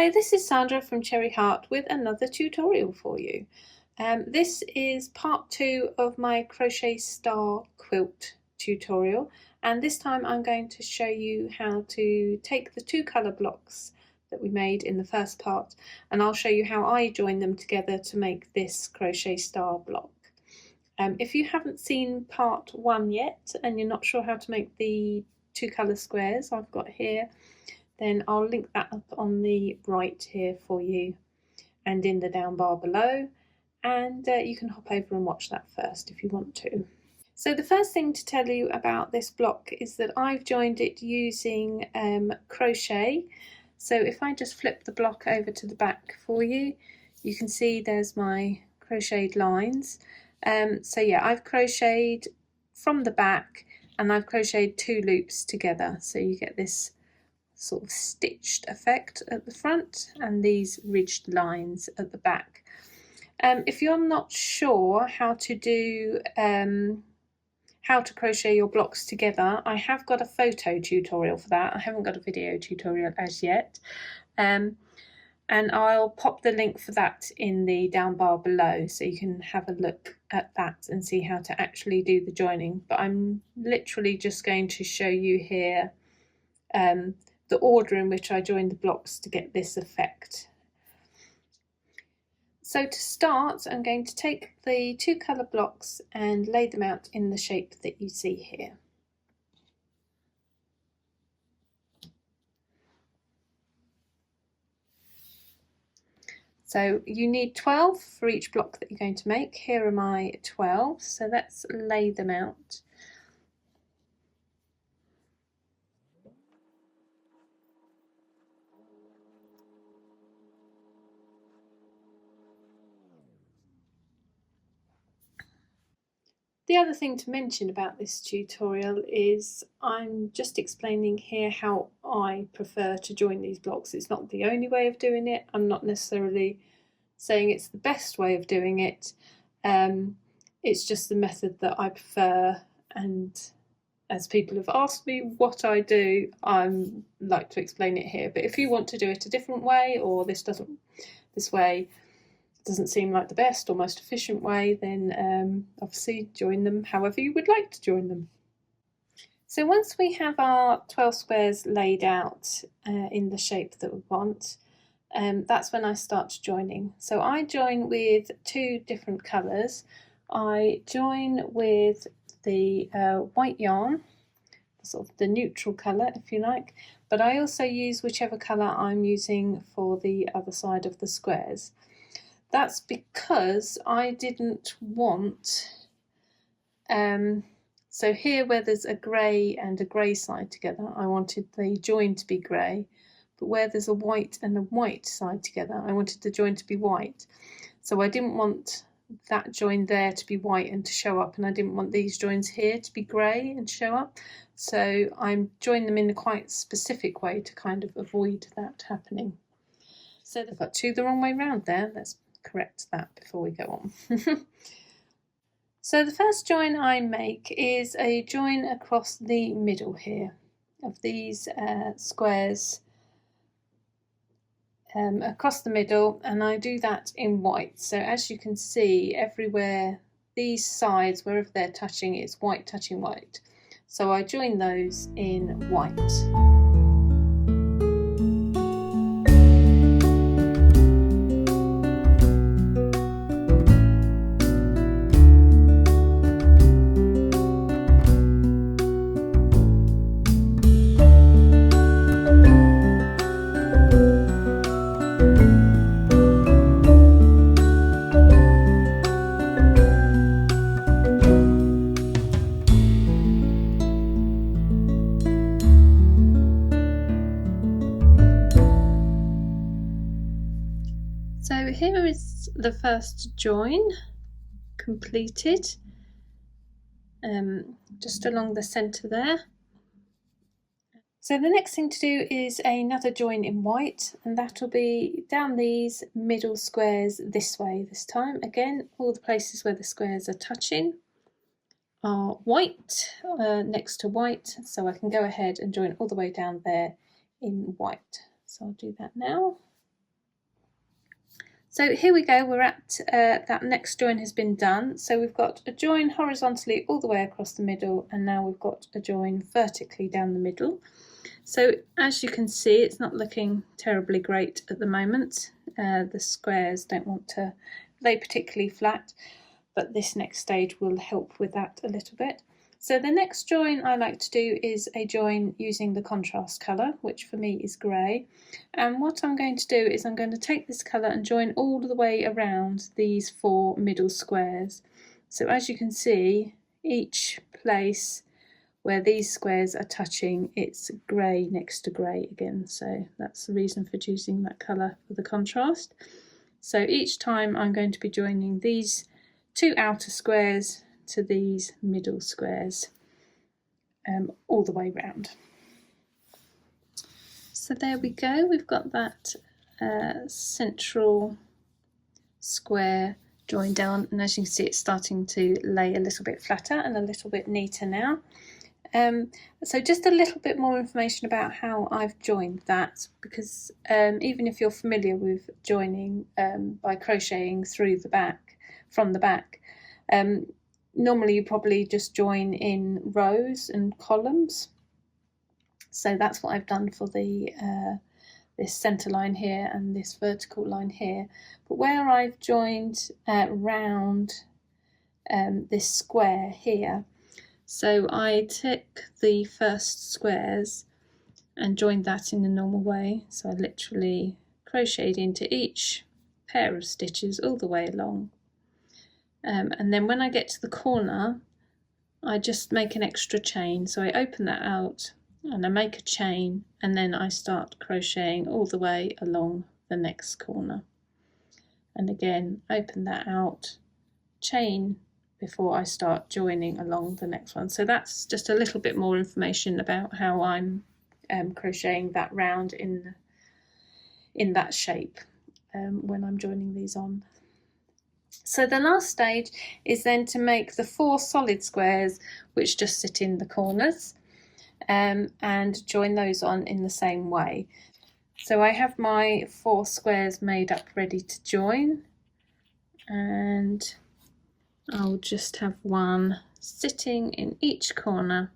Hello, this is Sandra from Cherry Heart with another tutorial for you. This is part 2 of my crochet star quilt tutorial, and this time I'm going to show you how to take the 2 colour blocks that we made in the first part, and I'll show you how I join them together to make this crochet star block. If you haven't seen part 1 yet and you're not sure how to make the 2 colour squares I've got here, then I'll link that up on the right here for you and in the down bar below, and you can hop over and watch that first if you want to. So the first thing to tell you about this block is that I've joined it using crochet. So if I just flip the block over to the back for you, you can see there's my crocheted lines. So yeah, I've crocheted from the back and I've crocheted 2 loops together, so you get this sort of stitched effect at the front and these ridged lines at the back. If you're not sure how to do how to crochet your blocks together, I have got a photo tutorial for that. I haven't got a video tutorial as yet, and I'll pop the link for that in the down bar below so you can have a look at that and see how to actually do the joining. But I'm literally just going to show you here the order in which I joined the blocks to get this effect. So to start, I'm going to take the 2 colour blocks and lay them out in the shape that you see here. So you need 12 for each block that you're going to make. Here are my 12, so let's lay them out. The other thing to mention about this tutorial is I'm just explaining here how I prefer to join these blocks. It's not the only way of doing it. I'm not necessarily saying it's the best way of doing it. It's just the method that I prefer, and as people have asked me what I do, I like to explain it here. But if you want to do it a different way, or this way doesn't seem like the best or most efficient way, then obviously join them however you would like to join them. So once we have our 12 squares laid out in the shape that we want, that's when I start joining. So I join with 2 different colours. I join with the white yarn, sort of the neutral colour if you like, but I also use whichever colour I'm using for the other side of the squares. That's because I didn't want, so here where there's a grey and a grey side together, I wanted the join to be grey, but where there's a white and a white side together, I wanted the join to be white. So I didn't want that join there to be white and to show up, and I didn't want these joins here to be grey and show up. So I'm joining them in a quite specific way to kind of avoid that happening. So I've got 2 the wrong way round there. Let's correct that before we go on. So the first join I make is a join across the middle here of these squares, across the middle, and I do that in white. So as you can see, everywhere these sides, wherever they're touching, it's white touching white. So I join those in white. So here is the first join completed, just along the centre there. So the next thing to do is another join in white, and that will be down these middle squares this way this time. Again, all the places where the squares are touching are white, next to white, so I can go ahead and join all the way down there in white. So I'll do that now. So here we go, we're at that next join has been done. So we've got a join horizontally all the way across the middle, and now we've got a join vertically down the middle. So as you can see, it's not looking terribly great at the moment. The squares don't want to lay particularly flat, but this next stage will help with that a little bit. So the next join I like to do is a join using the contrast colour, which for me is grey. And what I'm going to do is I'm going to take this colour and join all the way around these 4 middle squares. So as you can see, each place where these squares are touching, it's grey next to grey again. So that's the reason for choosing that colour for the contrast. So each time I'm going to be joining these 2 outer squares to these middle squares all the way round. So there we go, we've got that central square joined down, and as you can see it's starting to lay a little bit flatter and a little bit neater now. So just a little bit more information about how I've joined that, because even if you're familiar with joining by crocheting through the back, from the back, normally you probably just join in rows and columns. So that's what I've done for the this centre line here and this vertical line here. But where I've joined round this square here, so I took the first squares and joined that in the normal way. So I literally crocheted into each pair of stitches all the way along. And then when I get to the corner, I just make an extra chain. So I open that out and I make a chain, and then I start crocheting all the way along the next corner. And again, open that out, chain before I start joining along the next one. So that's just a little bit more information about how I'm crocheting that round in that shape when I'm joining these on. So the last stage is then to make the 4 solid squares which just sit in the corners, and join those on in the same way. So I have my 4 squares made up ready to join, and I'll just have one sitting in each corner.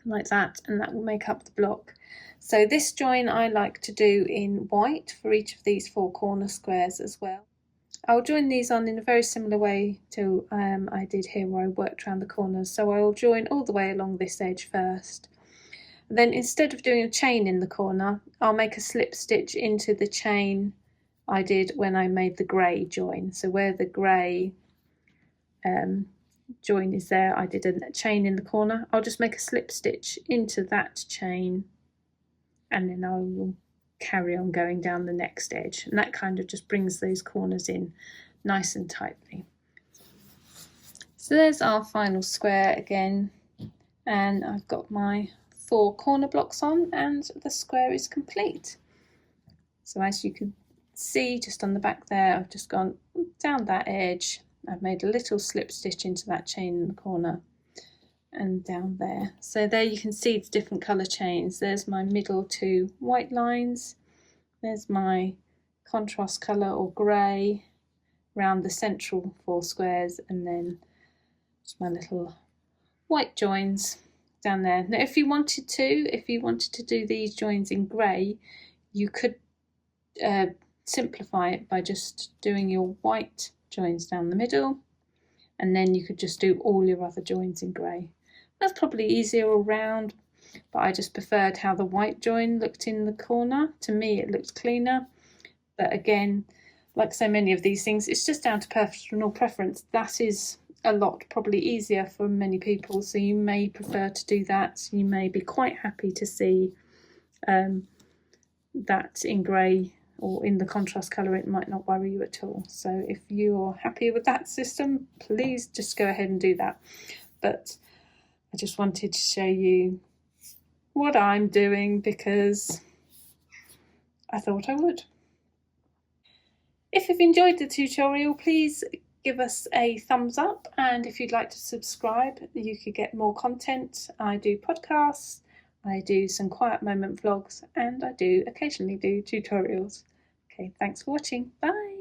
Like that, and that will make up the block. So this join I like to do in white for each of these 4 corner squares as well. I'll join these on in a very similar way to I did here, where I worked around the corners. So I will join all the way along this edge first. Then instead of doing a chain in the corner, I'll make a slip stitch into the chain I did when I made the grey join. So where the grey join is there, I did a chain in the corner. I'll just make a slip stitch into that chain, and then I will carry on going down the next edge, and that kind of just brings those corners in nice and tightly. So there's our final square again, and I've got my 4 corner blocks on, and the square is complete. So as you can see just on the back there, I've just gone down that edge, I've made a little slip stitch into that chain in the corner and down there. So there you can see the different colour chains. There's my middle 2 white lines, there's my contrast colour or grey around the central 4 squares, and then just my little white joins down there. Now if you wanted to do these joins in grey, you could simplify it by just doing your white joins down the middle, and then you could just do all your other joins in grey. That's probably easier all round, but I just preferred how the white join looked in the corner. To me it looked cleaner, but again, like so many of these things, it's just down to personal preference. That is a lot probably easier for many people, so you may prefer to do that. You may be quite happy to see that in grey or in the contrast colour. It might not worry you at all. So if you're happy with that system, please just go ahead and do that. But I just wanted to show you what I'm doing because I thought I would. If you've enjoyed the tutorial, please give us a thumbs up, and if you'd like to subscribe, you could get more content. I do podcasts, I do some quiet moment vlogs, and I do occasionally do tutorials. Okay, thanks for watching. Bye!